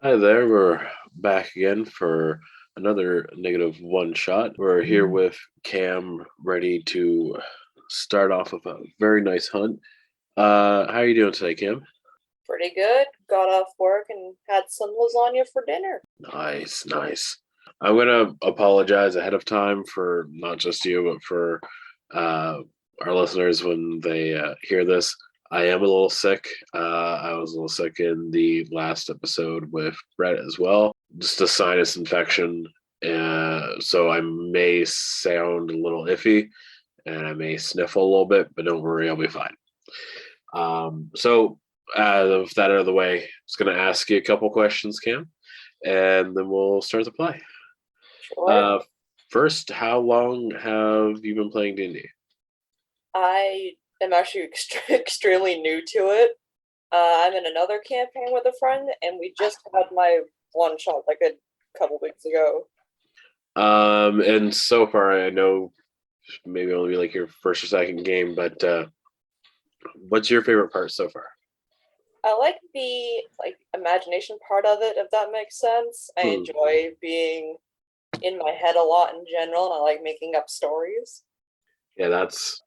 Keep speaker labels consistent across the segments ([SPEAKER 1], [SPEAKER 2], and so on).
[SPEAKER 1] Hi there, we're back again for another negative one shot. We're here with Cam, ready to start off with a very nice hunt. How are you doing today, Cam?
[SPEAKER 2] Pretty good. Got off work and had some lasagna for dinner.
[SPEAKER 1] Nice, nice. I'm gonna apologize ahead of time for not just you, but for uh, our listeners when they hear this. I am a little sick. I was a little sick in the last episode with Brett as well. Just a sinus infection. So I may sound a little iffy and I may sniffle a little bit, but don't worry, I'll be fine. So, with that out of the way, I was going to ask you a couple questions, Cam, and then we'll start the play.
[SPEAKER 2] Sure.
[SPEAKER 1] Uh, First, how long have you been playing D&D?
[SPEAKER 2] I am actually extremely new to it. I'm in another campaign with a friend, and we just had my one shot like a couple weeks ago.
[SPEAKER 1] And so far, I know maybe only like your first or second game, but what's your favorite part so far?
[SPEAKER 2] I like the imagination part of it, if that makes sense. I
[SPEAKER 1] Hmm.
[SPEAKER 2] enjoy being in my head a lot in general, and I like making up stories.
[SPEAKER 1] Yeah, that's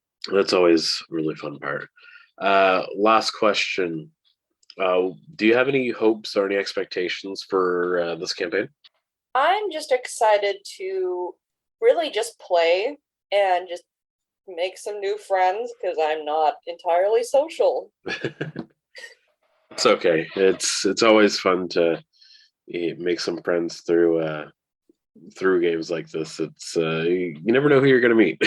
[SPEAKER 1] always a really fun part. Last question. Do you have any hopes or any expectations for this campaign?
[SPEAKER 2] I'm just excited to really just play and just make some new friends because I'm not entirely social.
[SPEAKER 1] It's okay. It's always fun to make some friends through games like this. It's you never know who you're gonna meet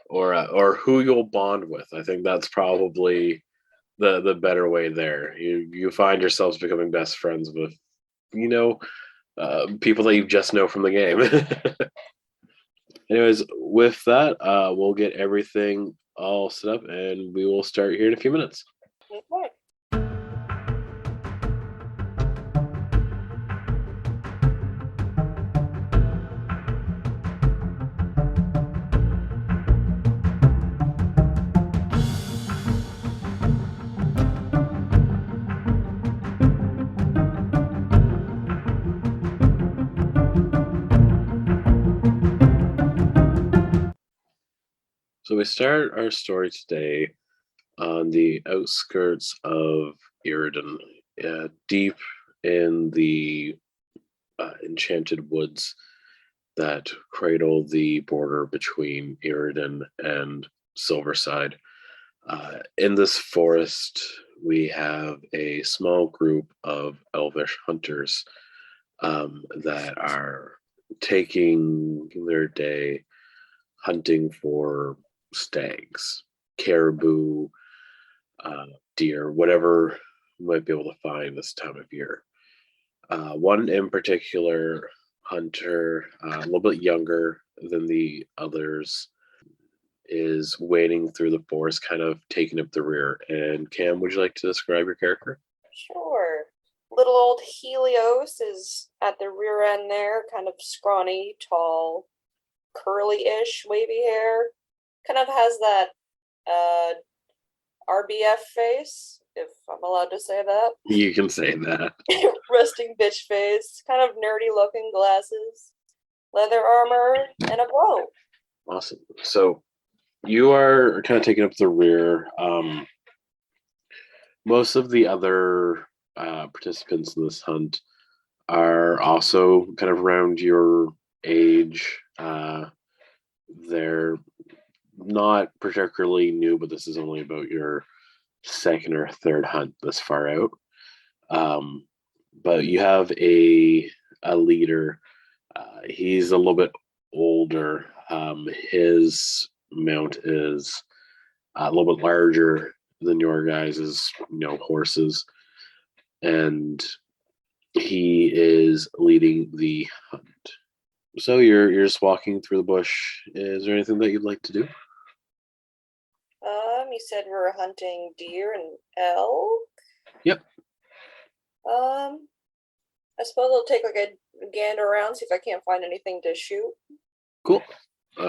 [SPEAKER 1] or who you'll bond with. I think that's probably the better way there. You find yourselves becoming best friends with you know people that you just know from the game. Anyways, with that, we'll get everything all set up and we will start here in a few minutes.
[SPEAKER 2] Okay.
[SPEAKER 1] So we start our story today on the outskirts of Iraden, deep in the enchanted woods that cradle the border between Iraden and Silverside. In this forest, we have a small group of elvish hunters that are taking their day hunting for stags, caribou, uh, deer, whatever you might be able to find this time of year. One in particular, hunter, a little bit younger than the others, is wading through the forest, kind of taking up the rear. And Cam, would you like to describe your character?
[SPEAKER 2] Sure. Little old Helios is at the rear end there, kind of scrawny, tall, curly-ish, wavy hair. Kind of has that uh RBF face, if I'm allowed to say that.
[SPEAKER 1] You can say that.
[SPEAKER 2] Resting bitch face, kind of nerdy looking glasses, leather armor, and a bow.
[SPEAKER 1] Awesome. So you are kind of taking up the rear. Most of the other participants in this hunt are also kind of around your age. They're not particularly new, but this is only about your second or third hunt this far out. Um, but you have a leader. He's a little bit older. His mount is a little bit larger than your guys' horses, and he is leading the hunt. So you're just walking through the bush. Is there anything that you'd like to do?
[SPEAKER 2] You said we're hunting deer and elk.
[SPEAKER 1] Yep.
[SPEAKER 2] I suppose I'll take like a gander around, see if I can't find anything to shoot.
[SPEAKER 1] Cool.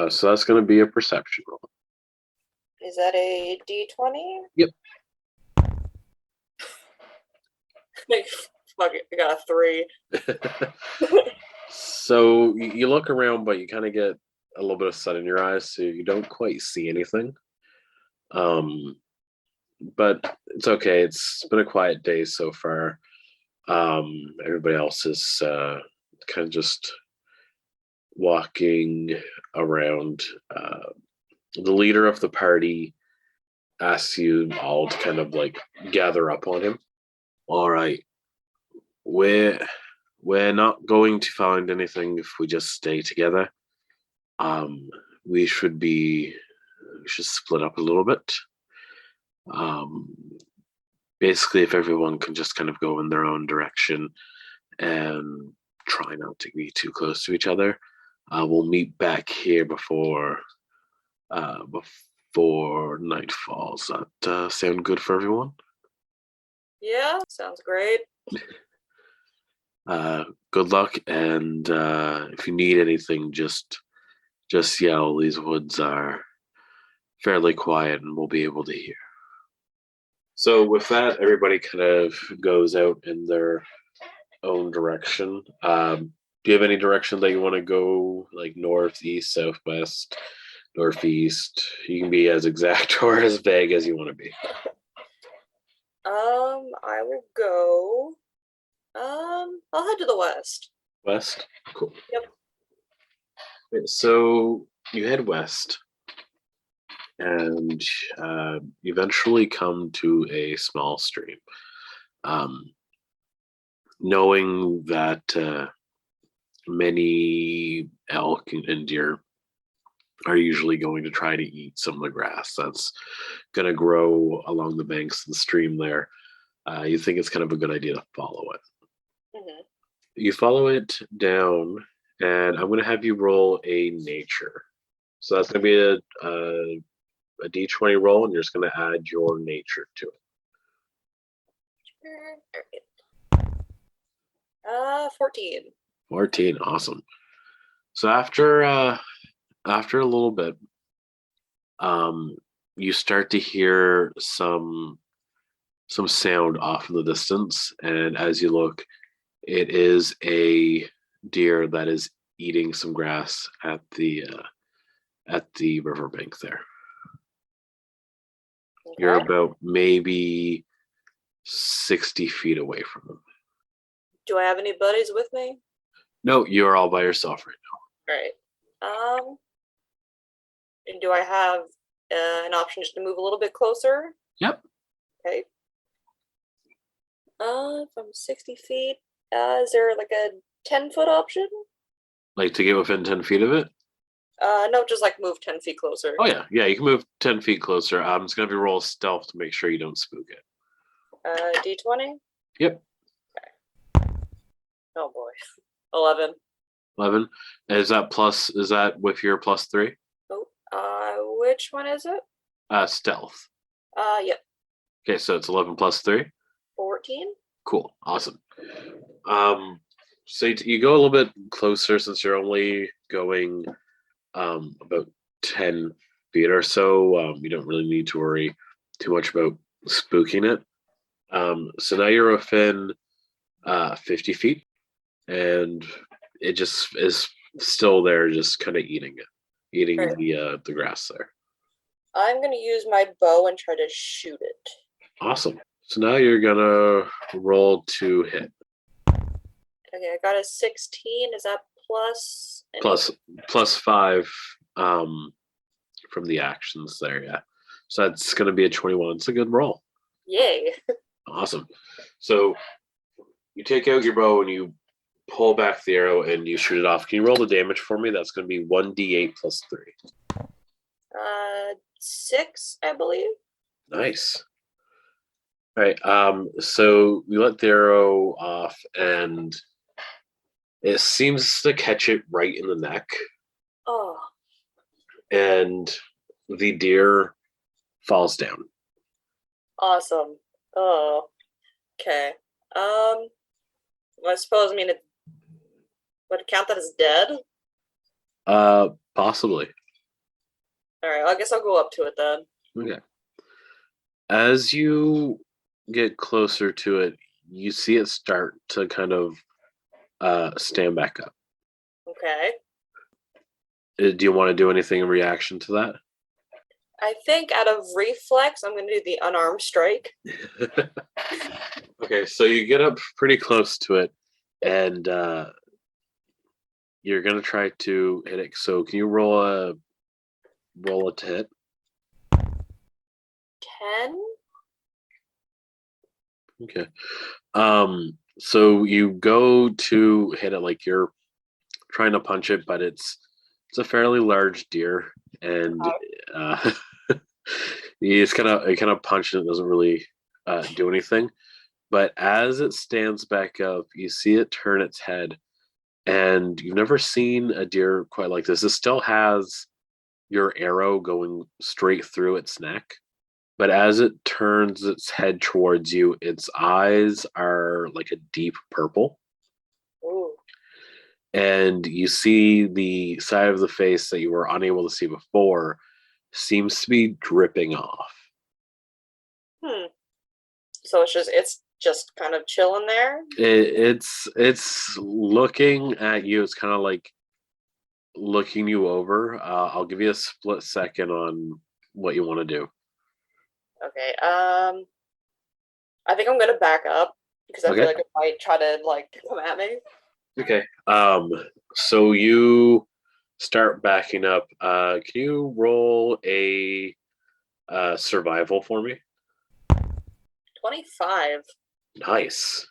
[SPEAKER 1] So that's going to be a perception roll.
[SPEAKER 2] Is that a D20?
[SPEAKER 1] Yep.
[SPEAKER 2] Like Fuck it, I got a 3.
[SPEAKER 1] So you look around, but you kind of get a little bit of sun in your eyes, so you don't quite see anything. But it's okay. It's been a quiet day so far. Everybody else is kind of just walking around. The leader of the party asks you all to kind of like gather up on him. All right, we're not going to find anything if we just stay together. Um, we should split up a little bit. Um, Basically, if everyone can just kind of go in their own direction and try not to be too close to each other, we'll meet back here before night falls. That sound good for everyone?
[SPEAKER 2] Yeah, sounds great.
[SPEAKER 1] Good luck, and if you need anything, just yell. These woods are fairly quiet, and we'll be able to hear. So with that, everybody kind of goes out in their own direction. Do you have any direction that you want to go, like north, east, southwest, northeast? You can be as exact or as vague as you want to be.
[SPEAKER 2] I will go. I'll head to the west.
[SPEAKER 1] West? Cool.
[SPEAKER 2] Yep.
[SPEAKER 1] Okay, so you head west, and eventually come to a small stream. Knowing that many elk and deer are usually going to try to eat some of the grass that's going to grow along the banks of the stream there, you think it's kind of a good idea to follow it.
[SPEAKER 2] Mm-hmm.
[SPEAKER 1] You follow it down, and I'm going to have you roll a nature. So that's going to be a d20 roll, and you're just going to add your nature to
[SPEAKER 2] it. 14.
[SPEAKER 1] 14, awesome. So after a little bit, you start to hear some sound off in the distance, and as you look, it is a deer that is eating some grass at the riverbank there.
[SPEAKER 2] Okay.
[SPEAKER 1] You're about maybe 60 feet away from them.
[SPEAKER 2] Do I have any buddies with me?
[SPEAKER 1] No, you're all by yourself right now.
[SPEAKER 2] Right. And do I have an option just to move a little bit closer?
[SPEAKER 1] Yep.
[SPEAKER 2] Okay. From 60 feet, is there like a 10-foot option?
[SPEAKER 1] Like to get within 10 feet of it?
[SPEAKER 2] No, just like move 10 feet closer.
[SPEAKER 1] Oh yeah, you can move 10 feet closer. It's gonna be roll stealth to make sure you don't spook it.
[SPEAKER 2] D20?
[SPEAKER 1] Yep.
[SPEAKER 2] Okay. Oh boy. 11.
[SPEAKER 1] 11. Is that with your +3?
[SPEAKER 2] Oh, which one is it?
[SPEAKER 1] Stealth.
[SPEAKER 2] Yep.
[SPEAKER 1] Okay, so it's 11 +3.
[SPEAKER 2] 14.
[SPEAKER 1] Cool, awesome. So you go a little bit closer since you're only going about 10 feet or so. You don't really need to worry too much about spooking it. So now you're within 50 feet, and it just is still there, just kind of eating
[SPEAKER 2] Right.
[SPEAKER 1] the grass there.
[SPEAKER 2] I'm gonna use my bow and try to shoot it.
[SPEAKER 1] Awesome. So now you're gonna roll to hit.
[SPEAKER 2] Okay, I got a 16. Is that plus?
[SPEAKER 1] +5 from the actions there, yeah. So that's gonna be a 21. It's a good roll.
[SPEAKER 2] Yay.
[SPEAKER 1] Awesome. So you take out your bow and you pull back the arrow and you shoot it off. Can you roll the damage for me? That's going to be 1d8 +3.
[SPEAKER 2] 6, I believe.
[SPEAKER 1] Nice. All right. So you let the arrow off, and it seems to catch it right in the neck,
[SPEAKER 2] Oh,
[SPEAKER 1] and the deer falls down.
[SPEAKER 2] awesome. Oh, okay. I suppose, it would it count that as dead?
[SPEAKER 1] Possibly.
[SPEAKER 2] All right, I guess I'll go up to it then.
[SPEAKER 1] Okay. As you get closer to it, you see it start to kind of stand back up.
[SPEAKER 2] Okay.
[SPEAKER 1] Do you want to do anything in reaction to that?
[SPEAKER 2] I think out of reflex, I'm going to do the unarmed strike.
[SPEAKER 1] Okay, so you get up pretty close to it, and you're gonna try to hit it. So can you roll a to hit?
[SPEAKER 2] 10?
[SPEAKER 1] Okay. So you go to hit it like you're trying to punch it, but it's a fairly large deer, and uh, you kind of punch it. It doesn't really do anything. But as it stands back up, you see it turn its head, and you've never seen a deer quite like this. It still has your arrow going straight through its neck, but as it turns its head towards you, its eyes are like a deep purple.
[SPEAKER 2] Ooh.
[SPEAKER 1] And you see the side of the face that you were unable to see before seems to be dripping off.
[SPEAKER 2] So it's just kind of chilling there.
[SPEAKER 1] It's looking at you. It's kind of like looking you over. I'll give you a split second on what you want to do.
[SPEAKER 2] Okay. I think I'm gonna back up because I feel like it might try to like come at me.
[SPEAKER 1] Okay. So you start backing up. Can you roll a survival for me?
[SPEAKER 2] 25.
[SPEAKER 1] Nice.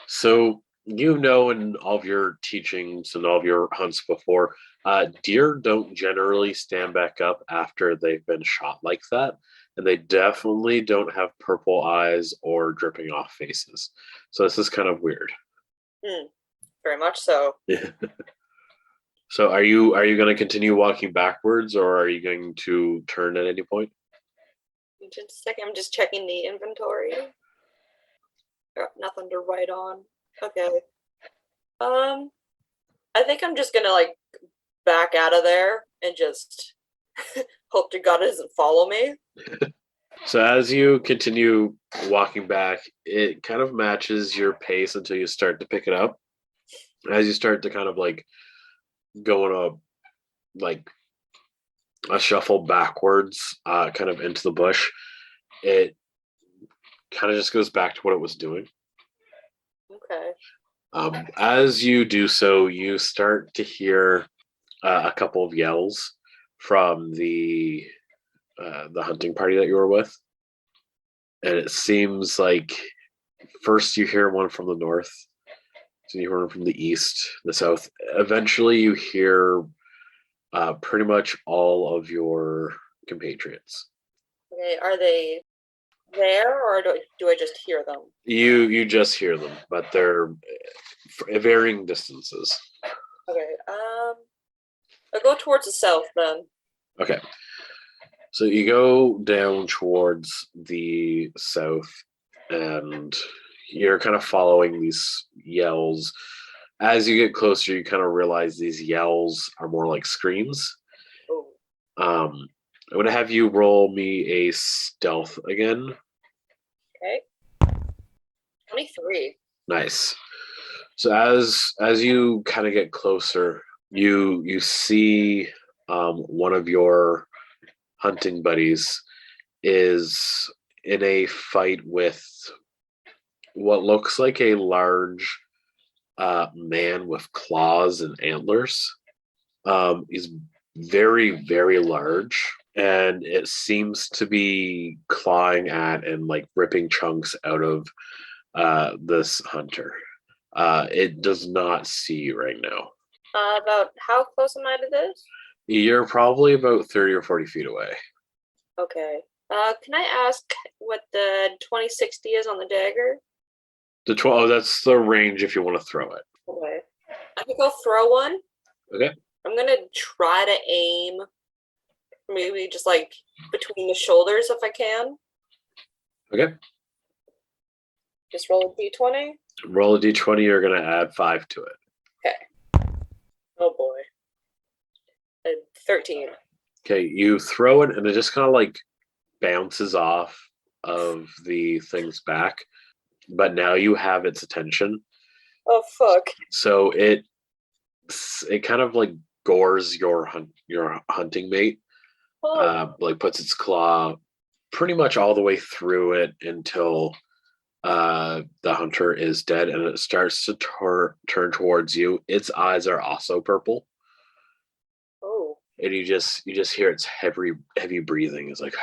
[SPEAKER 1] So you know in all of your teachings and all of your hunts before, deer don't generally stand back up after they've been shot like that. And they definitely don't have purple eyes or dripping off faces. So this is kind of weird.
[SPEAKER 2] Very much so.
[SPEAKER 1] So are you going to continue walking backwards, or are you going to turn at any point?
[SPEAKER 2] Just a second, I'm just checking the inventory. Got nothing to write on. Okay. I think I'm just gonna like back out of there and just hope to God it doesn't follow me.
[SPEAKER 1] So as you continue walking back, it kind of matches your pace until you start to pick it up. As you start to kind of like go on a shuffle backwards, kind of into the bush, it kind of just goes back to what it was doing.
[SPEAKER 2] Okay.
[SPEAKER 1] As you do so, you start to hear a couple of yells from the hunting party that you were with, and it seems like first you hear one from the north, so you hear one from the east, the south. Eventually, you hear pretty much all of your compatriots.
[SPEAKER 2] Okay. Are they there, or do I just hear them?
[SPEAKER 1] You just hear them, but they're at varying distances.
[SPEAKER 2] Okay. I'll go towards the south then.
[SPEAKER 1] Okay. So you go down towards the south, and you're kind of following these yells. As you get closer, you kind of realize these yells are more like screams.
[SPEAKER 2] Oh.
[SPEAKER 1] I'm going to have you roll me a stealth again.
[SPEAKER 2] Okay. 23.
[SPEAKER 1] Nice. So as you kind of get closer, you see one of your hunting buddies is in a fight with what looks like a large man with claws and antlers. He's very, very large, and it seems to be clawing at and like ripping chunks out of this hunter. It does not see you right now.
[SPEAKER 2] About how close am I to this?
[SPEAKER 1] You're probably about 30 or 40 feet away.
[SPEAKER 2] Okay. Can I ask what the 2060 is on the dagger?
[SPEAKER 1] The 12, that's the range if you want to throw it.
[SPEAKER 2] Okay. I think I'll throw one.
[SPEAKER 1] Okay.
[SPEAKER 2] I'm gonna try to aim maybe just like between the shoulders if I can.
[SPEAKER 1] Okay.
[SPEAKER 2] Just roll a d20.
[SPEAKER 1] Roll a d20, you're going to add 5 to it.
[SPEAKER 2] Okay. Oh boy. 13.
[SPEAKER 1] Okay, you throw it and it just kind of like bounces off of the things back, but now you have its attention.
[SPEAKER 2] Oh fuck.
[SPEAKER 1] So it kind of like gores your hunting mate.
[SPEAKER 2] Oh.
[SPEAKER 1] Like puts its claw pretty much all the way through it until the hunter is dead, and it starts to turn towards you. Its eyes are also purple,
[SPEAKER 2] Oh.
[SPEAKER 1] and you just hear its heavy breathing. It's like,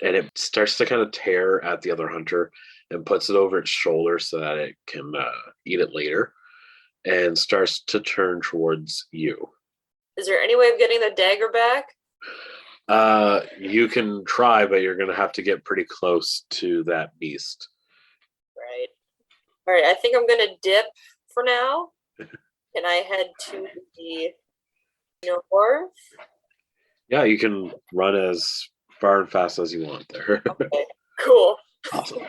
[SPEAKER 1] and it starts to kind of tear at the other hunter and puts it over its shoulder so that it can eat it later, and starts to turn towards you.
[SPEAKER 2] Is there any way of getting the dagger back?
[SPEAKER 1] You can try, but you're gonna have to get pretty close to that beast.
[SPEAKER 2] Right. All right. I think I'm gonna dip for now. Can I head to the north?
[SPEAKER 1] Yeah, you can run as far and fast as you want there.
[SPEAKER 2] Okay. Cool.
[SPEAKER 1] Awesome.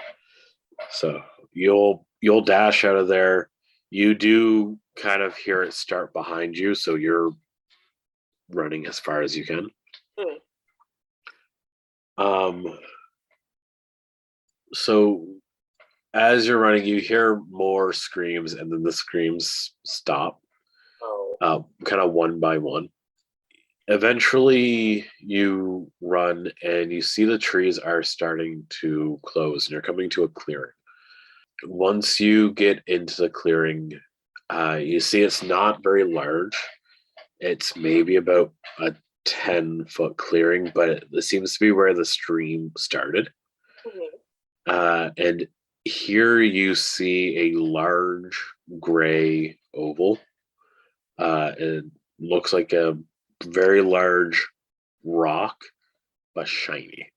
[SPEAKER 1] So you'll dash out of there. You do kind of hear it start behind you, so you're running as far as you can. So as you're running, you hear more screams, and then the screams stop, kind of one by one. Eventually, you run, and you see the trees are starting to close, and you're coming to a clearing. Once you get into the clearing, you see it's not very large. It's maybe about a 10-foot clearing, but it seems to be where the stream started. And here you see a large gray oval. It looks like a very large rock, but shiny.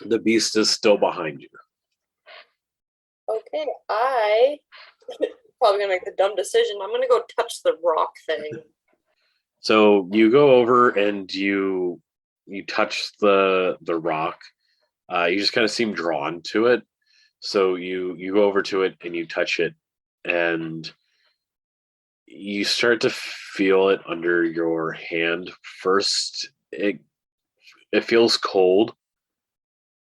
[SPEAKER 1] The beast is still behind you.
[SPEAKER 2] Okay, I probably gonna make the dumb decision. I'm gonna go touch the rock thing.
[SPEAKER 1] So you go over and you touch the rock. You just kind of seem drawn to it. So you go over to it and you touch it, and you start to feel it under your hand. First, it feels cold,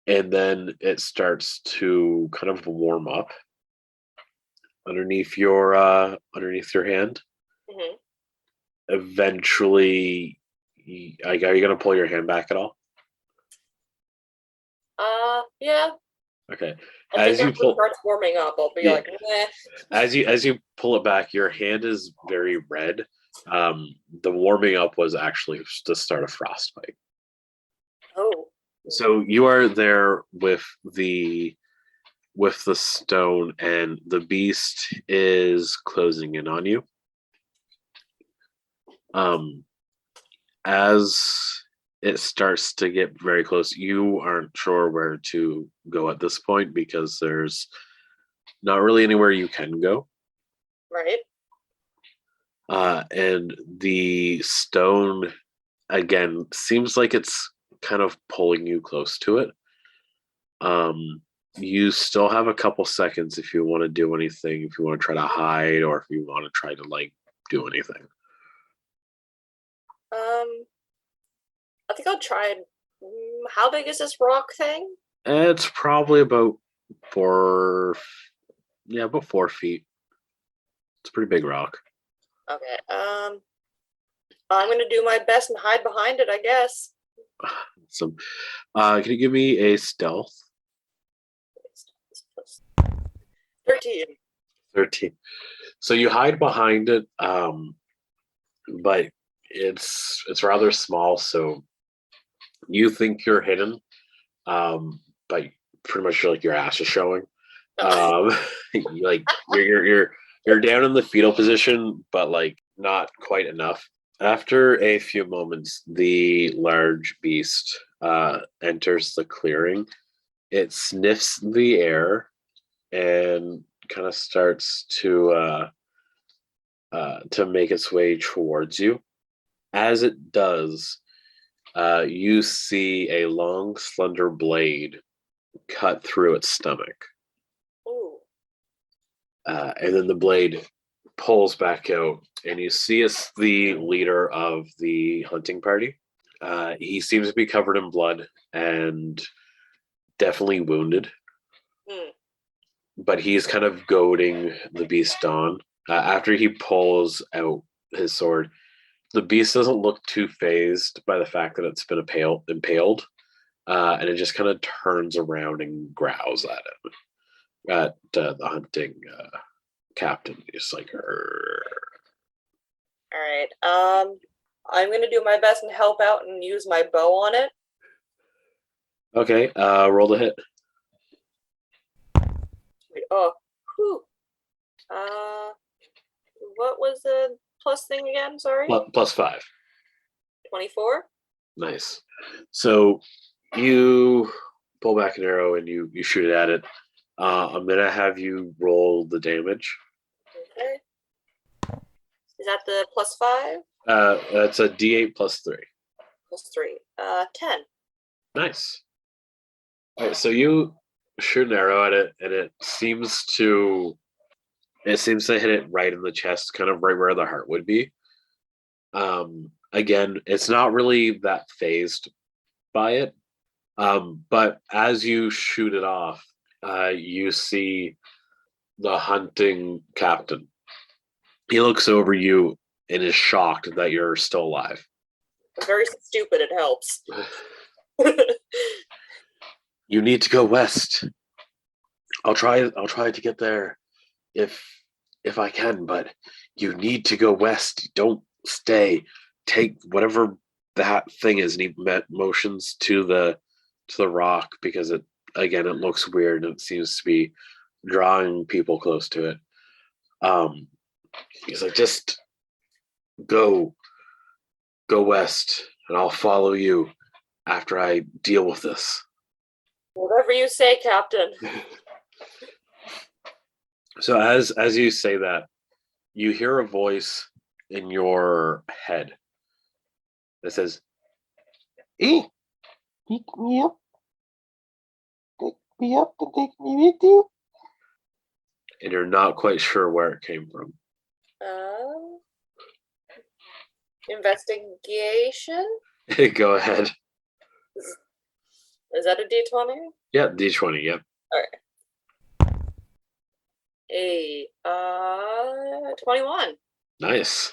[SPEAKER 1] and then it starts to kind of warm up underneath your hand.
[SPEAKER 2] Mm-hmm.
[SPEAKER 1] Eventually, are you gonna pull your hand back at all?
[SPEAKER 2] Yeah.
[SPEAKER 1] Okay.
[SPEAKER 2] I think after it starts warming up, I'll be like, meh.
[SPEAKER 1] As you pull it back, your hand is very red. The warming up was actually the start of frostbite.
[SPEAKER 2] Oh.
[SPEAKER 1] So you are there with the stone, and the beast is closing in on you. As it starts to get very close, you aren't sure where to go at this point because there's not really anywhere you can go.
[SPEAKER 2] Right.
[SPEAKER 1] And the stone, again, seems like it's kind of pulling you close to it. You still have a couple seconds if you want to do anything, if you want to try to hide, or if you want to try to do anything.
[SPEAKER 2] I think I'll try. How big is this rock thing?
[SPEAKER 1] It's probably about 4 feet. It's a pretty big rock.
[SPEAKER 2] Okay. I'm gonna do my best and hide behind it, I guess.
[SPEAKER 1] Awesome. Can you give me a stealth?
[SPEAKER 2] 13.
[SPEAKER 1] 13. So you hide behind it, but it's rather small, so you think you're hidden, but pretty much your ass is showing. You're down in the fetal position, but not quite enough. After a few moments, the large beast enters the clearing. It sniffs the air and kind of starts to make its way towards you. As it does, you see a long, slender blade cut through its stomach.
[SPEAKER 2] Ooh.
[SPEAKER 1] And then the blade pulls back out, and you see it's the leader of the hunting party. He seems to be covered in blood and definitely wounded,
[SPEAKER 2] Hmm.
[SPEAKER 1] but he's kind of goading the beast on. After he pulls out his sword, the beast doesn't look too phased by the fact that it's been impaled, and it just kind of turns around and growls at him, at the hunting captain. He's like, "Arr."
[SPEAKER 2] All right. I'm gonna do my best and help out and use my bow on it.
[SPEAKER 1] Okay, roll the hit.
[SPEAKER 2] Wait, oh, whew. What was the plus thing again? Sorry.
[SPEAKER 1] +5.
[SPEAKER 2] 24.
[SPEAKER 1] Nice. So you pull back an arrow and you shoot it at it. I'm gonna have you roll the damage.
[SPEAKER 2] Okay. Is that the +5?
[SPEAKER 1] That's a D8 +3.
[SPEAKER 2] +3. 10.
[SPEAKER 1] Nice. All right, so you shoot an arrow at it, and it seems to hit it right in the chest, kind of right where the heart would be. Again, it's not really that phased by it, but as you shoot it off, you see the hunting captain. He looks over you and is shocked that you're still alive.
[SPEAKER 2] I'm very stupid. It helps.
[SPEAKER 1] You need to go west. I'll try to get there if I can, but you need to go west. Don't stay. Take whatever that thing is, and he motions to the rock because it looks weird and it seems to be drawing people close to it. He's like, just go west, and I'll follow you after I deal with this.
[SPEAKER 2] Whatever you say, Captain.
[SPEAKER 1] So as you say that, you hear a voice in your head that says,
[SPEAKER 3] Hey, pick me up. Pick me up and take me with you.
[SPEAKER 1] and you're not quite sure where it came from.
[SPEAKER 2] Investigation?
[SPEAKER 1] Go ahead.
[SPEAKER 2] Is that a D20?
[SPEAKER 1] Yeah, D20, yep.
[SPEAKER 2] Alright. 21.
[SPEAKER 1] Nice.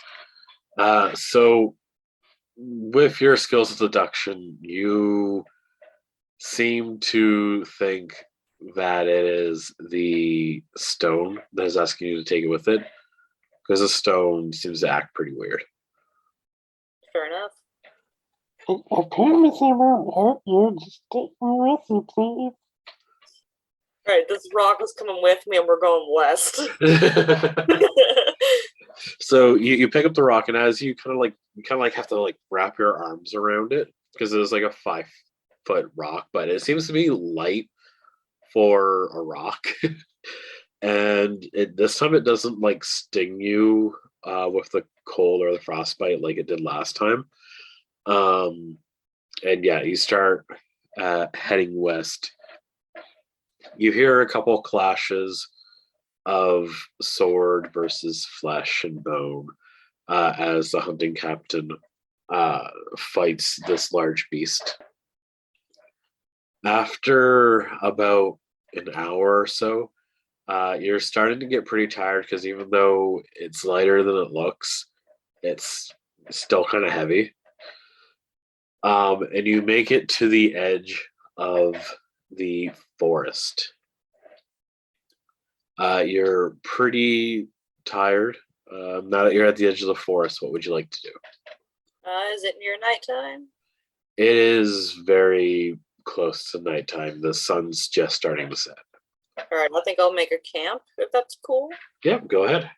[SPEAKER 1] So with your skills of deduction, you seem to think that it is the stone that is asking you to take it with it, because the stone seems to act pretty weird.
[SPEAKER 2] Fair enough.
[SPEAKER 3] I promise I won't hurt you. Just take me with you, please.
[SPEAKER 2] Alright, this rock is coming with me and we're going west.
[SPEAKER 1] So you pick up the rock, and as you kind of like have to like wrap your arms around it, because it is like a 5-foot rock, but it seems to be light for a rock. And this time it doesn't like sting you with the cold or the frostbite like it did last time. And yeah, you start heading west. You hear a couple clashes of sword versus flesh and bone as the hunting captain fights this large beast. After about an hour or so, you're starting to get pretty tired, because even though it's lighter than it looks, it's still kind of heavy. And you make it to the edge of the forest. You're pretty tired. Now that you're at the edge of the forest, what would you like to do?
[SPEAKER 2] Is it near nighttime?
[SPEAKER 1] It is very close to nighttime. The sun's just starting to set.
[SPEAKER 2] Alright, I think I'll make a camp, if that's cool.
[SPEAKER 1] Yep, go ahead.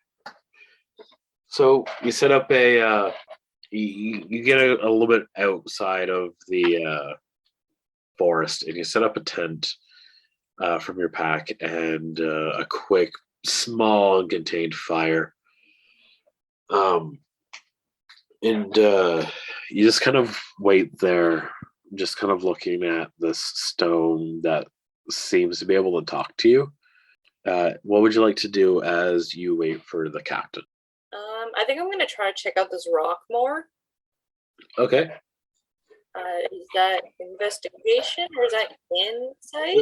[SPEAKER 1] So you set up a you get a little bit outside of the forest, and you set up a tent from your pack and a quick, small, and contained fire. And you just kind of wait there, just kind of looking at this stone that seems to be able to talk to you. What would you like to do as you wait for the captain?
[SPEAKER 2] I think I'm gonna try to check out this rock more.
[SPEAKER 1] Okay.
[SPEAKER 2] Is that investigation or is that insight?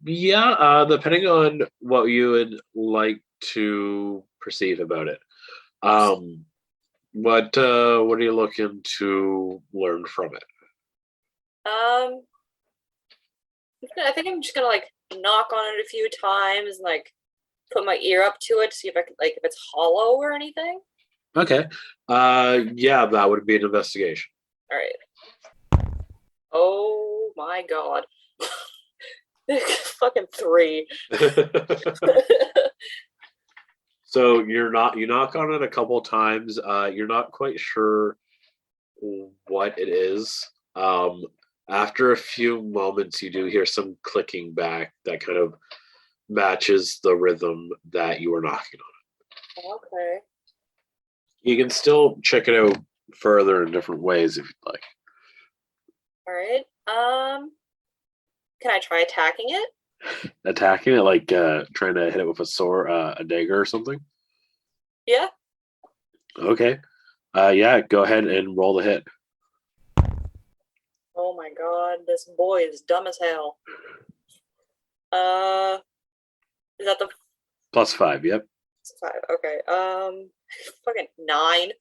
[SPEAKER 1] Yeah, depending on what you would like to perceive about it. What are you looking to learn from it?
[SPEAKER 2] I think I'm just gonna like knock on it a few times and like put my ear up to it to see if I can like if it's hollow or anything.
[SPEAKER 1] Okay. Yeah, that would be an investigation.
[SPEAKER 2] All right. Oh my god. Fucking 3.
[SPEAKER 1] So you knock on it a couple times. You're not quite sure what it is. After a few moments, you do hear some clicking back that kind of matches the rhythm that you were knocking on.
[SPEAKER 2] Okay.
[SPEAKER 1] You can still check it out further in different ways if you'd like.
[SPEAKER 2] All right. Can I try attacking it?
[SPEAKER 1] Attacking it, like trying to hit it with a sword, a dagger or something.
[SPEAKER 2] Yeah.
[SPEAKER 1] Okay. Yeah, go ahead and roll the hit.
[SPEAKER 2] Oh my god, this boy is dumb as hell. Is that the
[SPEAKER 1] +5, yep.
[SPEAKER 2] 5? Okay. Fucking 9.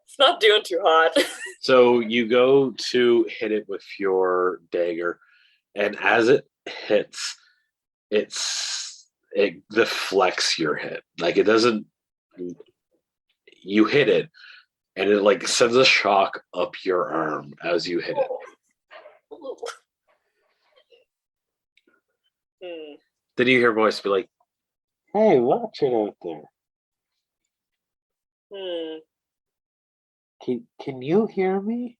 [SPEAKER 2] It's not doing too hot.
[SPEAKER 1] So you go to hit it with your dagger, and as it hits, it deflects your hit. Like it doesn't. You hit it, and it like sends a shock up your arm as you hit it. Then you hear a voice be like, "Hey, watch it out there. Can you hear me?"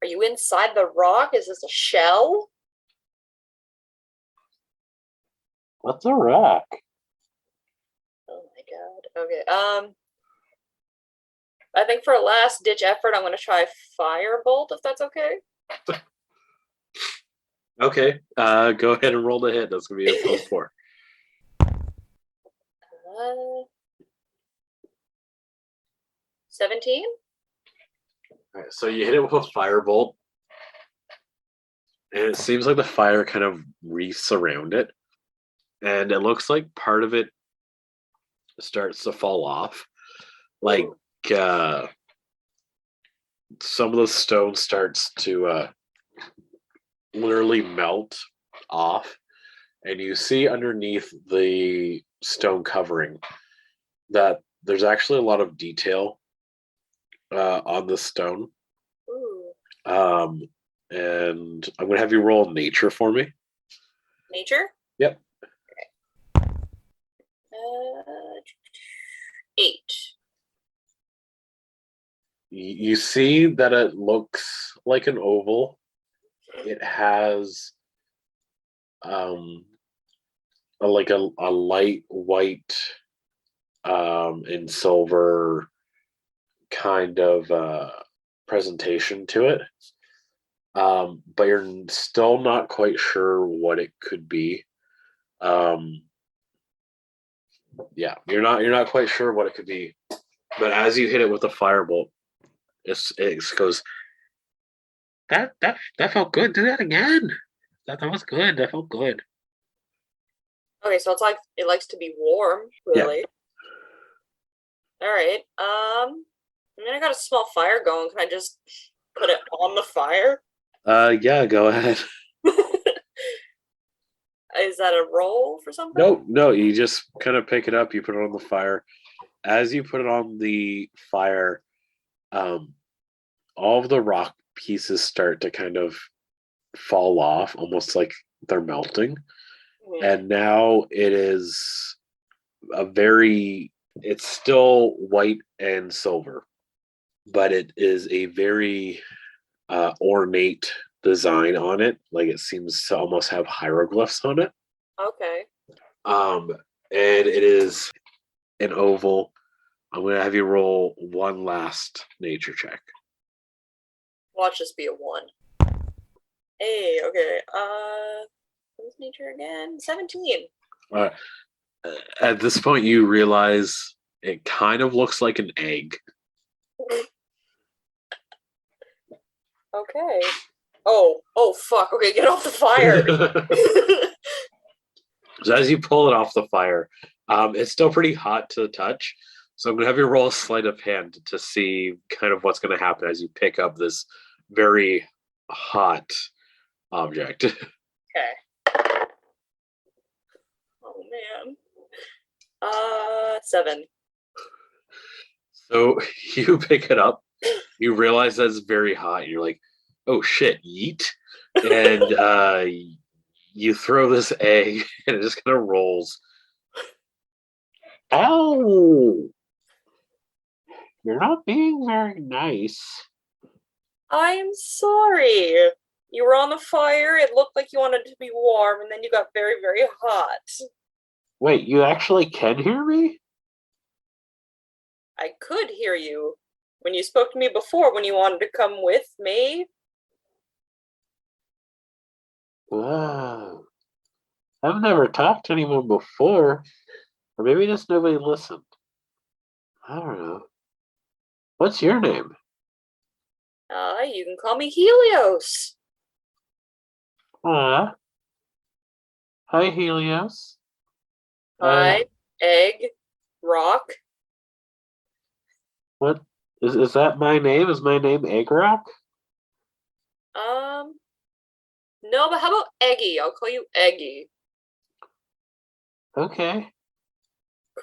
[SPEAKER 2] Are you inside the rock? Is this a shell?
[SPEAKER 1] What's a rock?
[SPEAKER 2] Oh my god. Okay. I think for a last ditch effort, I'm gonna try firebolt if that's okay.
[SPEAKER 1] Okay. Go ahead and roll the hit. That's gonna be a +4.
[SPEAKER 2] 17?
[SPEAKER 1] All right, so you hit it with a firebolt, and it seems like the fire kind of wreaths around it, and it looks like part of it starts to fall off. Like some of the stone starts to literally melt off, and you see underneath the stone covering that there's actually a lot of detail on the stone.
[SPEAKER 2] Ooh.
[SPEAKER 1] And I'm gonna have you roll nature for me.
[SPEAKER 2] Nature?
[SPEAKER 1] Yep.
[SPEAKER 2] Okay. 8.
[SPEAKER 1] You see that it looks like an oval. It has like a light white and silver kind of presentation to it. But you're still not quite sure what it could be. Yeah, you're not quite sure what it could be. But as you hit it with a firebolt, it goes, that felt good. Do that again. That was good. That felt good.
[SPEAKER 2] Okay, so it's like it likes to be warm, clearly. Yeah. All right. I mean, I got a small fire going. Can I just put it on the fire?
[SPEAKER 1] Yeah, go ahead.
[SPEAKER 2] Is that a roll for something?
[SPEAKER 1] No, you just kind of pick it up, you put it on the fire. As you put it on the fire, all of the rock pieces start to kind of fall off, almost like they're melting. Mm-hmm. And now it is it's still white and silver, but it is a very ornate design on it. Like it seems to almost have hieroglyphs on it.
[SPEAKER 2] Okay.
[SPEAKER 1] And it is an oval. I'm gonna have you roll one last nature check.
[SPEAKER 2] Watch this be a 1. Hey, okay. What's nature again? 17.
[SPEAKER 1] At this point, you realize it kind of looks like an egg.
[SPEAKER 2] Okay. Oh, fuck. Okay, get off the fire.
[SPEAKER 1] So as you pull it off the fire, it's still pretty hot to the touch. So I'm gonna have you roll a sleight of hand to see kind of what's gonna happen as you pick up this very hot object.
[SPEAKER 2] Okay. Oh man. 7.
[SPEAKER 1] So you pick it up, you realize that it's very hot. You're like, oh shit, yeet. And you throw this egg and it just kind of rolls. Ow! You're not being very nice.
[SPEAKER 2] I'm sorry. You were on the fire, it looked like you wanted to be warm, and then you got very, very hot.
[SPEAKER 1] Wait, you actually can hear me?
[SPEAKER 2] I could hear you when you spoke to me before when you wanted to come with me.
[SPEAKER 1] Wow. I've never talked to anyone before. Or maybe just nobody listened. I don't know. What's your name?
[SPEAKER 2] You can call me Helios.
[SPEAKER 1] Hi, Helios.
[SPEAKER 2] Hi, egg, rock.
[SPEAKER 1] What is that my name? Is my name Eggrock?
[SPEAKER 2] No, but how about Eggy? I'll call you Eggy.
[SPEAKER 1] Okay.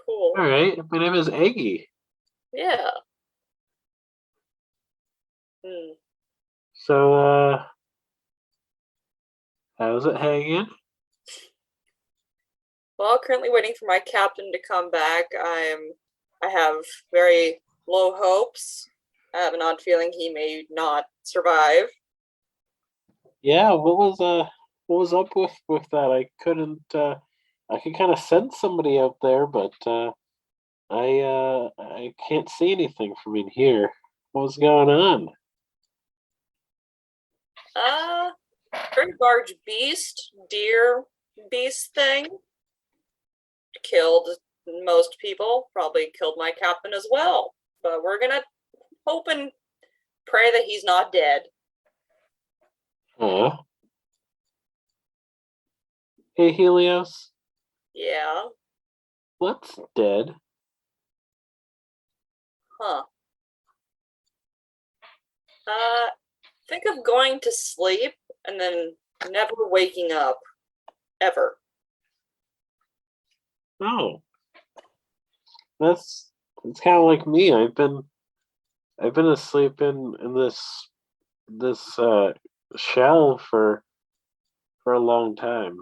[SPEAKER 2] Cool.
[SPEAKER 1] Alright. My name is Eggy.
[SPEAKER 2] Yeah.
[SPEAKER 1] So how's it hanging?
[SPEAKER 2] Well, currently waiting for my captain to come back. I have very low hopes. I have an odd feeling he may not survive.
[SPEAKER 1] Yeah, what was up with that? I could kind of sense somebody out there, but I can't see anything from in here. What's going on?
[SPEAKER 2] Very large beast, deer beast thing. Killed most people, probably killed my captain as well. But we're gonna hope and pray that he's not dead.
[SPEAKER 1] Huh? Hey Helios,
[SPEAKER 2] Yeah.
[SPEAKER 1] what's dead?
[SPEAKER 2] Huh. Think of going to sleep and then never waking up. Ever.
[SPEAKER 1] Oh, that's it's kind of like me. I've been asleep in this shell for a long time.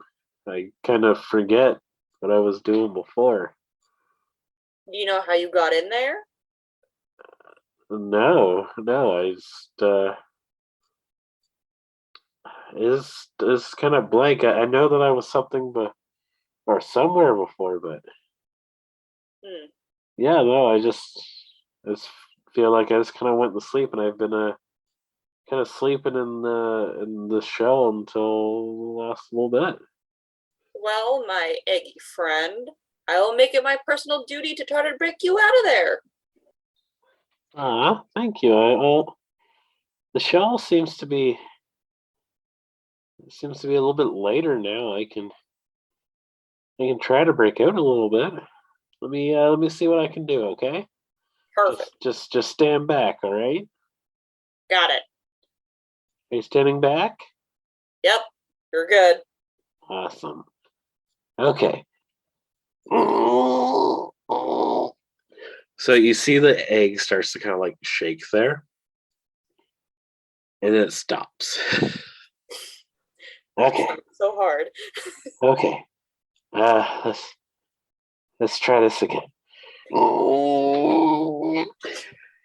[SPEAKER 1] I kind of forget what I was doing before.
[SPEAKER 2] Do you know how you got in there?
[SPEAKER 1] No, I just is kind of blank. I know that I was something but or somewhere before, but
[SPEAKER 2] Hmm.
[SPEAKER 1] yeah, no, I just feel like I just kind of went to sleep, and I've been kind of sleeping in the shell until the last little bit.
[SPEAKER 2] Well, my eggy friend, I will make it my personal duty to try to break you out of there.
[SPEAKER 1] Ah, thank you. The shell seems to be a little bit later now. I can try to break out a little bit. Let me see what I can do. Okay,
[SPEAKER 2] Perfect.
[SPEAKER 1] just stand back. All right.
[SPEAKER 2] Got it.
[SPEAKER 1] Are you standing back?
[SPEAKER 2] Yep. You're good.
[SPEAKER 1] Awesome. Okay. So you see the egg starts to kind of like shake there, and then it stops. Okay.
[SPEAKER 2] So hard.
[SPEAKER 1] Okay. Let's try this again.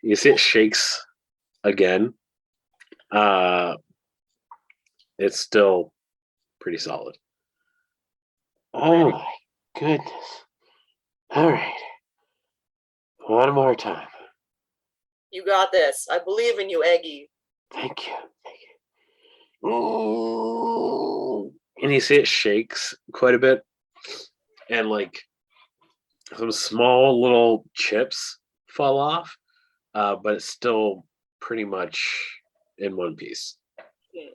[SPEAKER 1] You see it shakes again. It's still pretty solid. Oh my goodness. All right. One more time.
[SPEAKER 2] You got this. I believe in you, Eggy.
[SPEAKER 1] Thank you. Thank you. And you see it shakes quite a bit. And like some small little chips fall off. But it's still pretty much in one piece.
[SPEAKER 2] Hmm.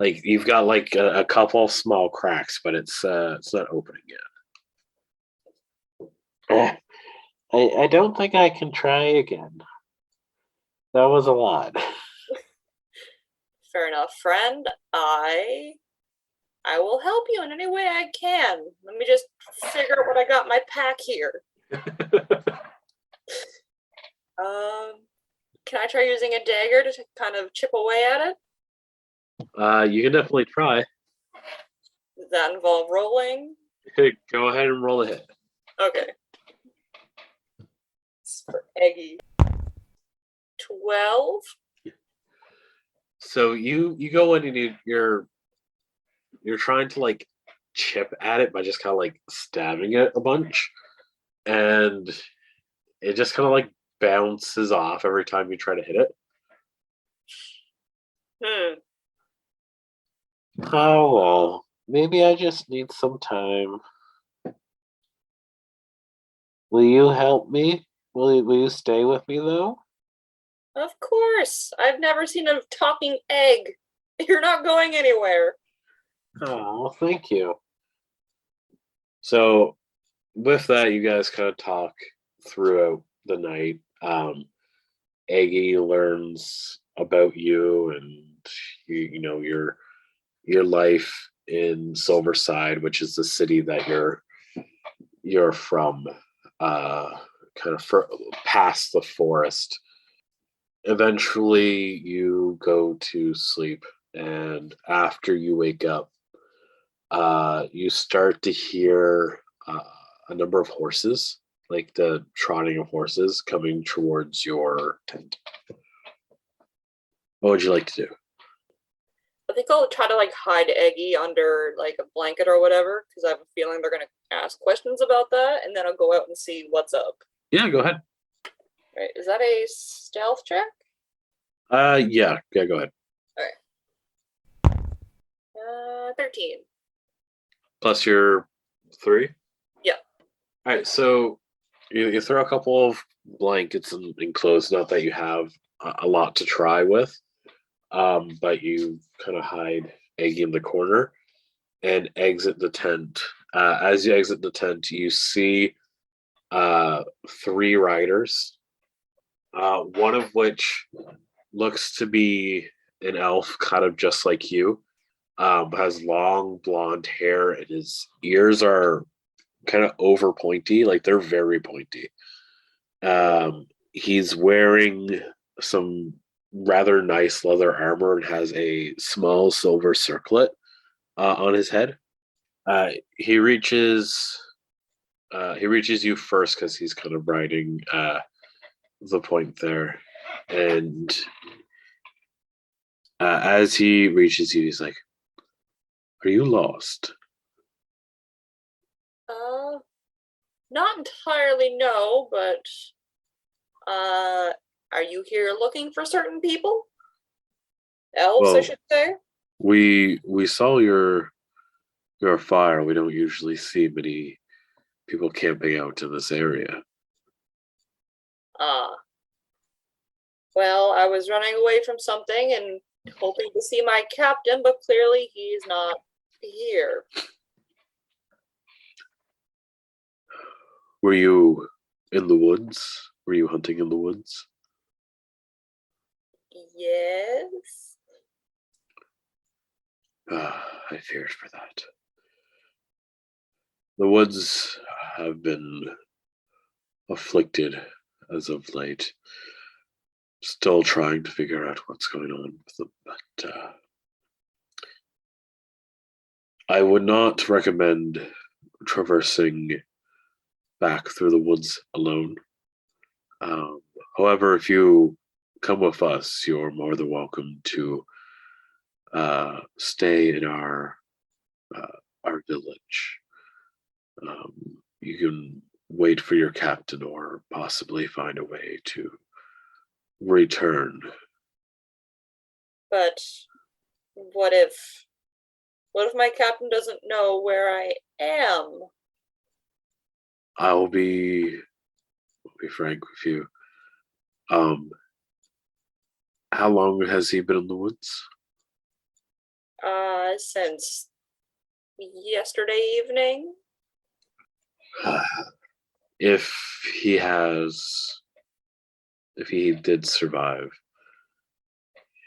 [SPEAKER 1] Like you've got like a couple small cracks, but it's not opening yet. I don't think I can try again. That was a lot.
[SPEAKER 2] Fair enough, friend. I will help you in any way I can. Let me just figure out what I got in my pack here. Can I try using a dagger to kind of chip away at it?
[SPEAKER 1] You can definitely try.
[SPEAKER 2] Does that involve rolling?
[SPEAKER 1] Okay, go ahead and roll a hit.
[SPEAKER 2] Okay. It's for Eggy. 12?
[SPEAKER 1] So you go in and you're trying to like chip at it by just kind of like stabbing it a bunch, and it just kind of like bounces off every time you try to hit it. Oh well, maybe I just need some time. Will you help me? Will you stay with me though?
[SPEAKER 2] Of course. I've never seen a talking egg. You're not going anywhere.
[SPEAKER 1] Oh, thank you. So with that, you guys kind of talk throughout the night. Aggie learns about you and you know your life in Silverside, which is the city that you're from, kind of past the forest. Eventually, you go to sleep, and after you wake up, you start to hear a number of horses, like the trotting of horses, coming towards your tent. What would you like to do?
[SPEAKER 2] I think I'll try to like hide Eggy under like a blanket or whatever, because I have a feeling they're gonna ask questions about that, and then I'll go out and see what's up.
[SPEAKER 1] Yeah, go ahead.
[SPEAKER 2] Right? Is that a stealth check?
[SPEAKER 1] Yeah, go ahead.
[SPEAKER 2] 13.
[SPEAKER 1] Plus your 3?
[SPEAKER 2] Yeah.
[SPEAKER 1] All right, so you throw a couple of blankets and clothes, not that you have a lot to try with, but you kind of hide Egg in the corner and exit the tent. As you exit the tent, you see 3 riders, one of which looks to be an elf, kind of just like you. Has long blonde hair, and his ears are kind of over pointy, like they're very pointy. He's wearing some rather nice leather armor and has a small silver circlet on his head. He reaches you first because he's kind of riding the point there, and as he reaches you, he's like, "Are you lost?"
[SPEAKER 2] Not entirely no, but are you here looking for certain people? Elves, I
[SPEAKER 1] Well,
[SPEAKER 2] should say.
[SPEAKER 1] we saw your fire. We don't usually see many people camping out in this area.
[SPEAKER 2] Ah. Well, I was running away from something and hoping to see my captain, but clearly he's not here.
[SPEAKER 1] Were you in the woods? Were you hunting in the woods?
[SPEAKER 2] Yes.
[SPEAKER 1] I feared for that. The woods have been afflicted as of late. Still trying to figure out what's going on with them, but I would not recommend traversing back through the woods alone. Um, However, if you come with us, you're more than welcome to stay in our village. You can wait for your captain, or possibly find a way to return.
[SPEAKER 2] But what if my captain doesn't know where I am?
[SPEAKER 1] I'll be frank with you. Um, How long has he been in the woods?
[SPEAKER 2] Since yesterday evening.
[SPEAKER 1] If he did survive,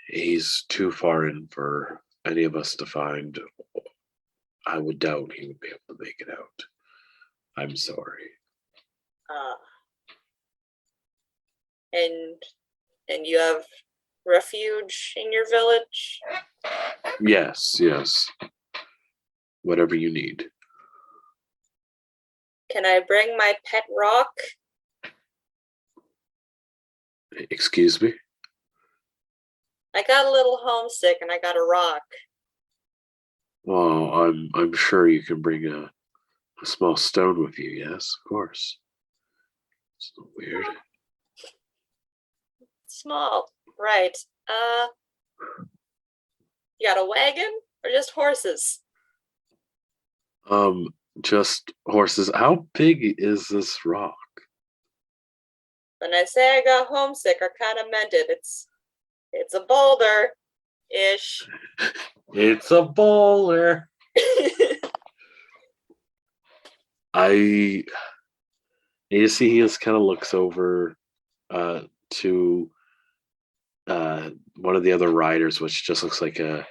[SPEAKER 1] he's too far in for any of us to find. I would doubt he would be able to make it out. I'm sorry.
[SPEAKER 2] And you have refuge in your village?
[SPEAKER 1] Yes. Whatever you need.
[SPEAKER 2] Can I bring my pet rock?
[SPEAKER 1] Excuse me?
[SPEAKER 2] I got a little homesick and I got a rock.
[SPEAKER 1] Well, I'm sure you can bring a small stone with you, yes, of course. It's not weird.
[SPEAKER 2] Small, right. You got a wagon or just horses?
[SPEAKER 1] Just horses. How big is this rock?
[SPEAKER 2] When I say I got homesick, I kind of meant it. It's a boulder-ish.
[SPEAKER 1] It's a bowler. You see, he just kind of looks over to one of the other riders, which just looks like a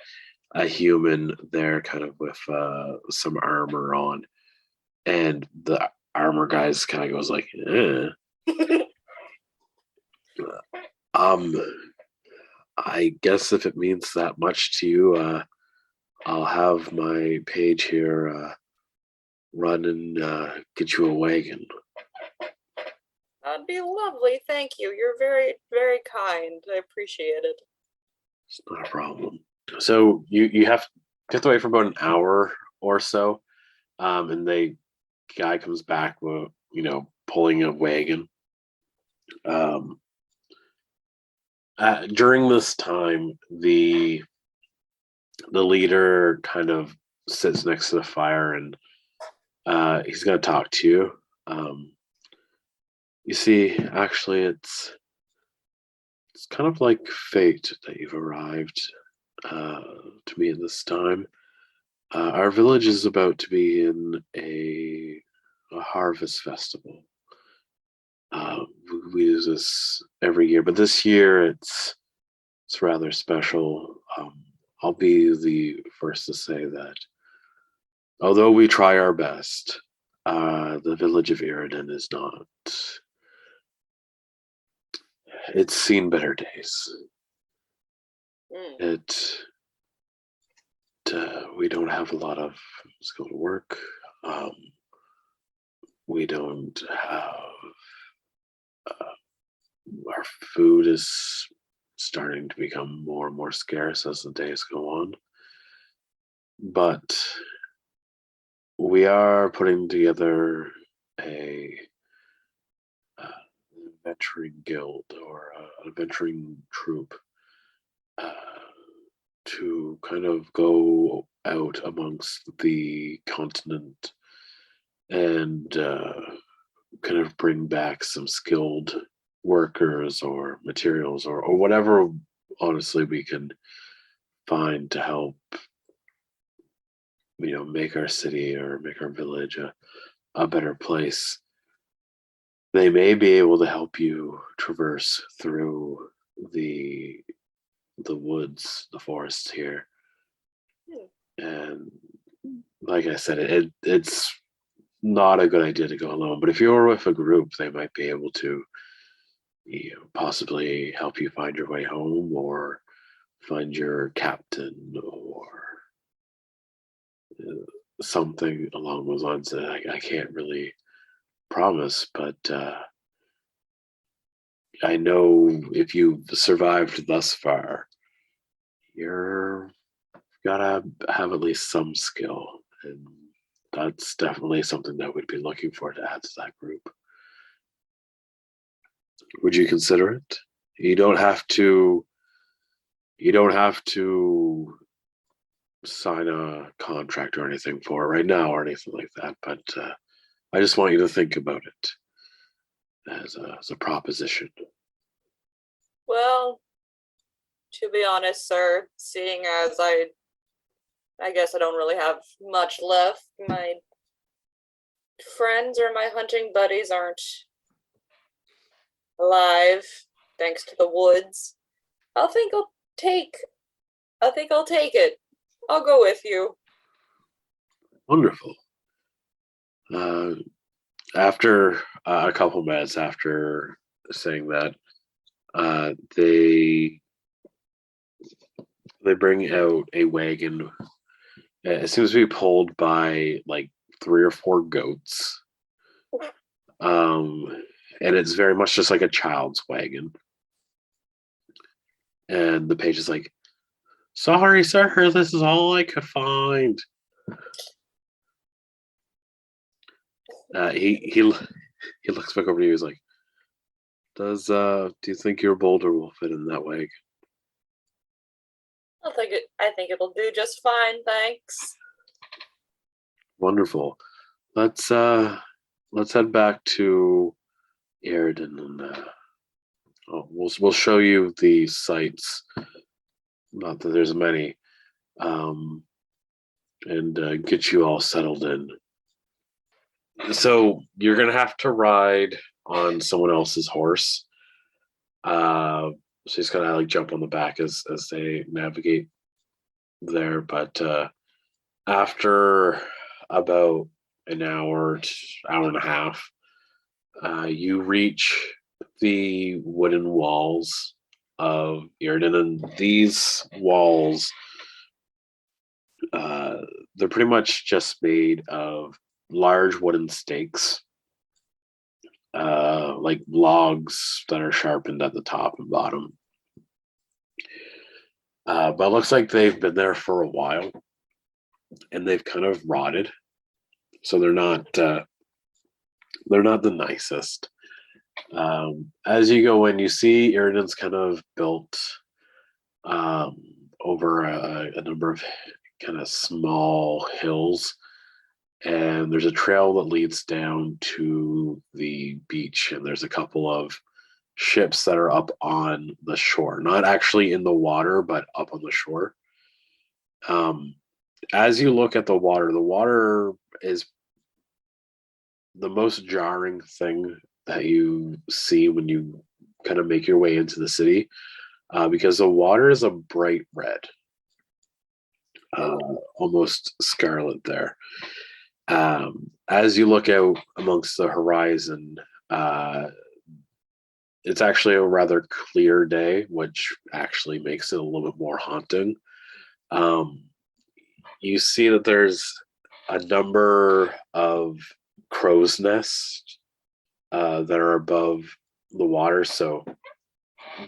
[SPEAKER 1] human there, kind of with some armor on, and the armor guys kind of goes like, eh. I guess if it means that much to you, I'll have my page here run and get you a wagon.
[SPEAKER 2] That'd be lovely, thank you. You're very, very kind. I appreciate it.
[SPEAKER 1] It's not a problem. So you have to wait for about an hour or so, and the guy comes back with pulling a wagon. During this time, the leader kind of sits next to the fire, and he's going to talk to you. You see, actually, it's kind of like fate that you've arrived to me at this time. Our village is about to be in a harvest festival. We do this every year, but this year it's rather special. I'll be the first to say that although we try our best, the village of Iraden is not. It's seen better days. We don't have a lot of skilled work. We don't have. Our food is starting to become more and more scarce as the days go on. But we are putting together a adventuring guild or an adventuring troop to kind of go out amongst the continent and kind of bring back some skilled workers or materials or whatever, honestly, we can find to help make our city or make our village a better place. They may be able to help you traverse through the woods, the forests here. And like I said, it's not a good idea to go alone, but if you're with a group, they might be able to possibly help you find your way home or find your captain or something along those lines that I can't really promise, but I know if you've survived thus far, you're gotta have at least some skill, and that's definitely something that we'd be looking for to add to that group. Would you consider it? You don't have to sign a contract or anything for it right now or anything like that, but I just want you to think about it as a proposition.
[SPEAKER 2] Well, To be honest, sir, seeing as I guess I don't really have much left. My friends or my hunting buddies aren't alive, thanks to the woods. I think I'll take it. I'll go with you.
[SPEAKER 1] Wonderful. After a couple minutes after saying that, they bring out a wagon. It seems to be pulled by like 3 or 4 goats. And it's very much just like a child's wagon. And the page is like, "Sorry, sir, this is all I could find." He looks back over to you. He's like, do you think your boulder will fit in that wagon?"
[SPEAKER 2] I think it'll do just fine, thanks.
[SPEAKER 1] Wonderful. Let's head back to Iraden and we'll show you the sights. Not that there's many, and get you all settled in. So you're gonna have to ride on someone else's horse. So he's gonna like jump on the back as they navigate there. But after about an hour and a half, you reach the wooden walls of Iraden, and these walls, they're pretty much just made of large wooden stakes, like logs that are sharpened at the top and bottom. But it looks like they've been there for a while, and they've kind of rotted, so they're not the nicest. As you go in, you see Iraden's kind of built over a number of kind of small hills, and there's a trail that leads down to the beach, and there's a couple of ships that are up on the shore, not actually in the water, but up on the shore. As you look at the water is the most jarring thing that you see when you kind of make your way into the city, because the water is a bright red, almost scarlet there. As you look out amongst the horizon, it's actually a rather clear day, which actually makes it a little bit more haunting. You see that there's a number of crow's nests that are above the water. So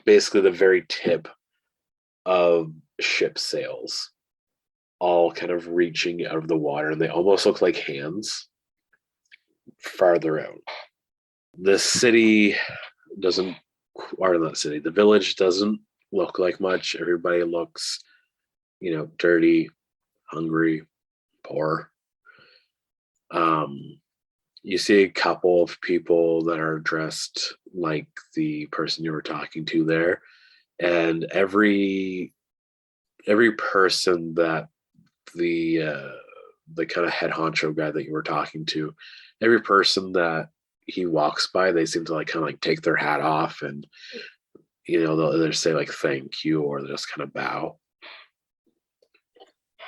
[SPEAKER 1] basically the very tip of ship sails, all kind of reaching out of the water, and they almost look like hands farther out. The city doesn't, or not city, the village doesn't look like much. Everybody looks, dirty, hungry, poor. You see a couple of people that are dressed like the person you were talking to there, and every person that the kind of head honcho guy that you were talking to, every person that he walks by, they seem to like kind of like take their hat off, and they'll either say like thank you, or they'll just kind of bow.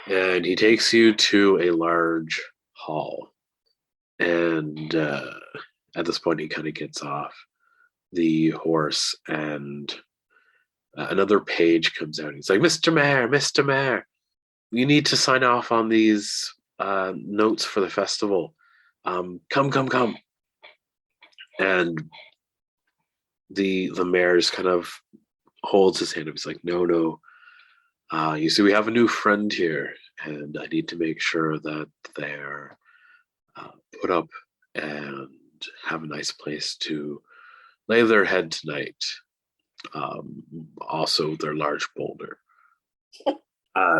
[SPEAKER 1] And he takes you to a large hall, and at this point he kind of gets off the horse, and another page comes out. He's like, Mr. Mayor, you need to sign off on these notes for the festival. Come. And the mayor just kind of holds his hand up. He's like, no. You see, we have a new friend here, and I need to make sure that they're put up and have a nice place to lay their head tonight. Also, their large boulder.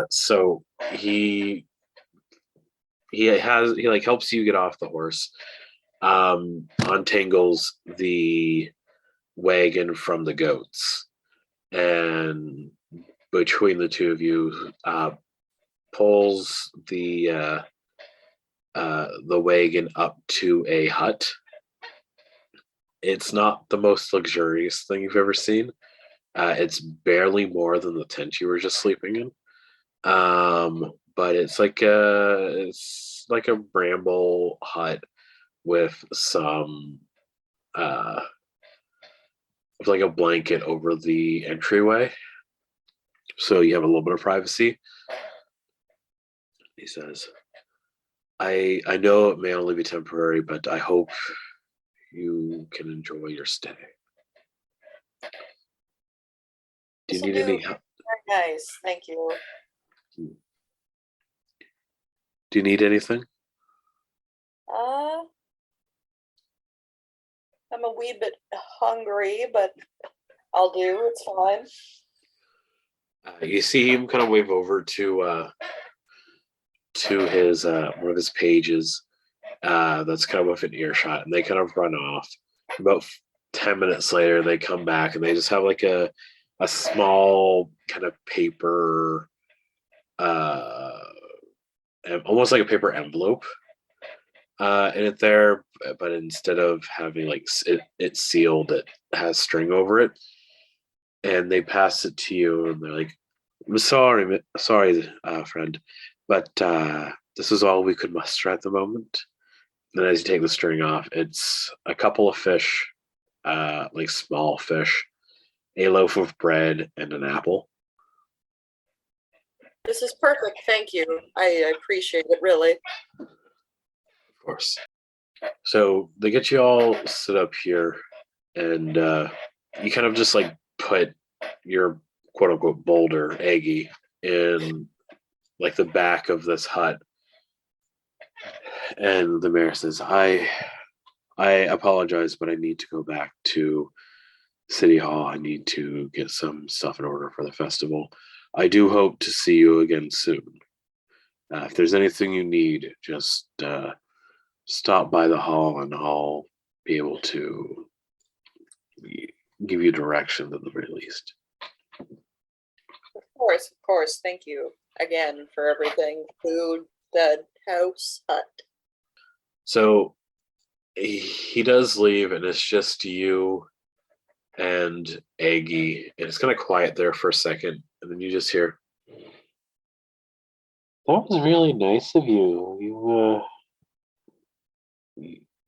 [SPEAKER 1] So he helps you get off the horse, untangles the wagon from the goats, and between the two of you, pulls the wagon up to a hut. It's not the most luxurious thing you've ever seen. It's barely more than the tent you were just sleeping in. But it's like a bramble hut with some with like a blanket over the entryway, so you have a little bit of privacy. He says, I know it may only be temporary, but I hope you can enjoy your stay. Do you need any help?
[SPEAKER 2] Very nice, thank you.
[SPEAKER 1] Do you need anything?
[SPEAKER 2] I'm a wee bit hungry, but I'll do. It's fine.
[SPEAKER 1] You see him kind of wave over to his one of his pages that's kind of within earshot, and they kind of run off. About 10 minutes later, they come back and they just have like a small kind of paper, almost like a paper envelope in it there, but instead of having like it sealed, it has string over it, and they pass it to you, and they're like, "I'm sorry, friend, but this is all we could muster at the moment." And as you take the string off, it's a couple of fish, like small fish, a loaf of bread, and an apple.
[SPEAKER 2] This is perfect, thank you. I appreciate it, really.
[SPEAKER 1] Of course. So they get you all set up here, and you kind of just like put your quote unquote boulder, Aggie, in like the back of this hut. And the mayor says, I apologize, but I need to go back to City Hall. I need to get some stuff in order for the festival. I do hope to see you again soon. If there's anything you need, just stop by the hall and I'll be able to give you direction at the very least.
[SPEAKER 2] Of course. Thank you again for everything. Food, bed, house, hut.
[SPEAKER 1] So he does leave, and it's just you and Aggie, and it's kind of quiet there for a second, and then you just hear, "That was really nice of you.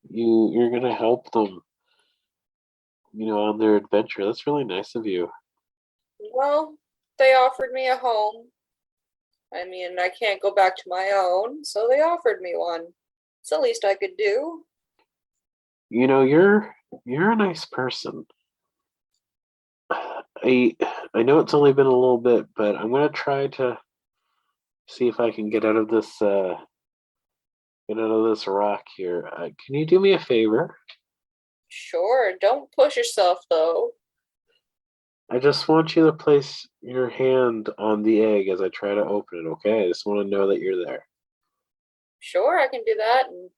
[SPEAKER 1] You're gonna help them, on their adventure. That's really nice of you."
[SPEAKER 2] Well, they offered me a home. I mean, I can't go back to my own, so they offered me one. It's the least I could do.
[SPEAKER 1] You're a nice person. I know it's only been a little bit, but I'm gonna try to see if I can get out of this rock here. Can you do me a favor?
[SPEAKER 2] Sure, don't push yourself though.
[SPEAKER 1] I just want you to place your hand on the egg as I try to open it, okay? I just want to know that you're there.
[SPEAKER 2] Sure, I can do that and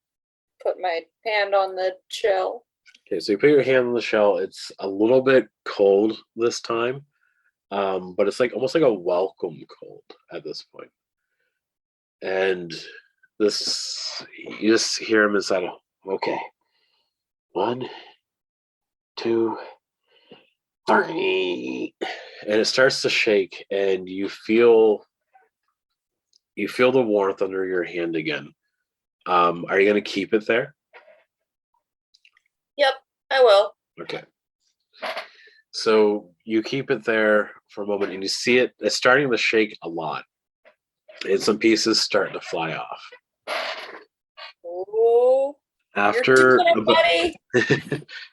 [SPEAKER 2] put my hand on the shell.
[SPEAKER 1] Okay, so you put your hand on the shell. It's a little bit cold this time, but it's like almost like a welcome cold at this point. And you just hear him inside. Okay, 1, 2, 3, and it starts to shake, and you feel the warmth under your hand again. Are you going to keep it there?
[SPEAKER 2] Yep, I will.
[SPEAKER 1] Okay. So you keep it there for a moment, and you see it's starting to shake a lot, and some pieces starting to fly off.
[SPEAKER 2] Oh,
[SPEAKER 1] After
[SPEAKER 2] buddy.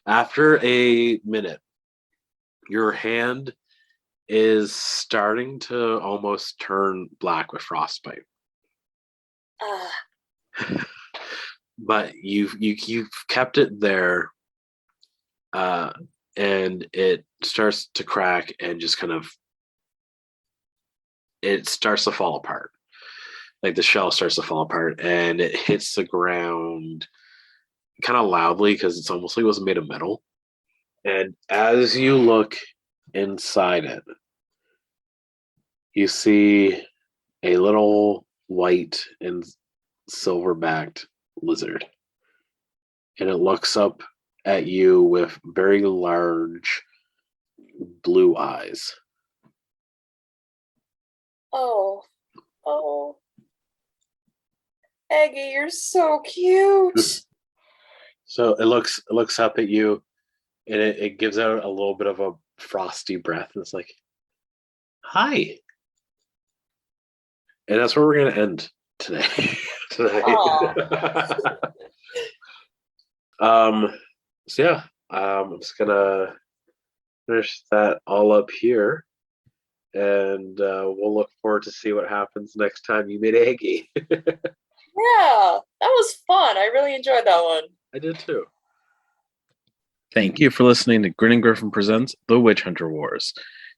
[SPEAKER 1] after a minute, your hand is starting to almost turn black with frostbite. But you've kept it there, and it starts to crack and just kind of it starts to fall apart. Like the shell starts to fall apart, and it hits the ground kind of loudly because it's almost like it was made of metal. And as you look inside it, you see a little white and silver-backed lizard. And it looks up at you with very large blue eyes.
[SPEAKER 2] Oh. Eggy, you're so cute.
[SPEAKER 1] So it looks up at you, and it gives out a little bit of a frosty breath, and it's like, "Hi." And that's where we're gonna end today. Tonight. So yeah, I'm just gonna finish that all up here, and we'll look forward to see what happens next time you meet Aggie.
[SPEAKER 2] Yeah, that was fun. I really enjoyed that one.
[SPEAKER 1] I did too. Thank you for listening to Grinning Griffin Presents The Witch Hunter Wars.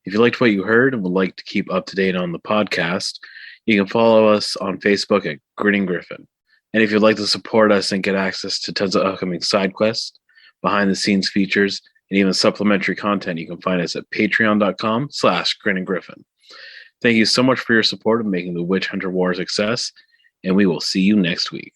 [SPEAKER 1] If you liked what you heard and would like to keep up to date on the podcast, you can follow us on Facebook at Grinning Griffin. And if you'd like to support us and get access to tons of upcoming side quests, behind the scenes features, and even supplementary content, you can find us at patreon.com/grinninggriffin. Thank you so much for your support in making the Witch Hunter War a success, and we will see you next week.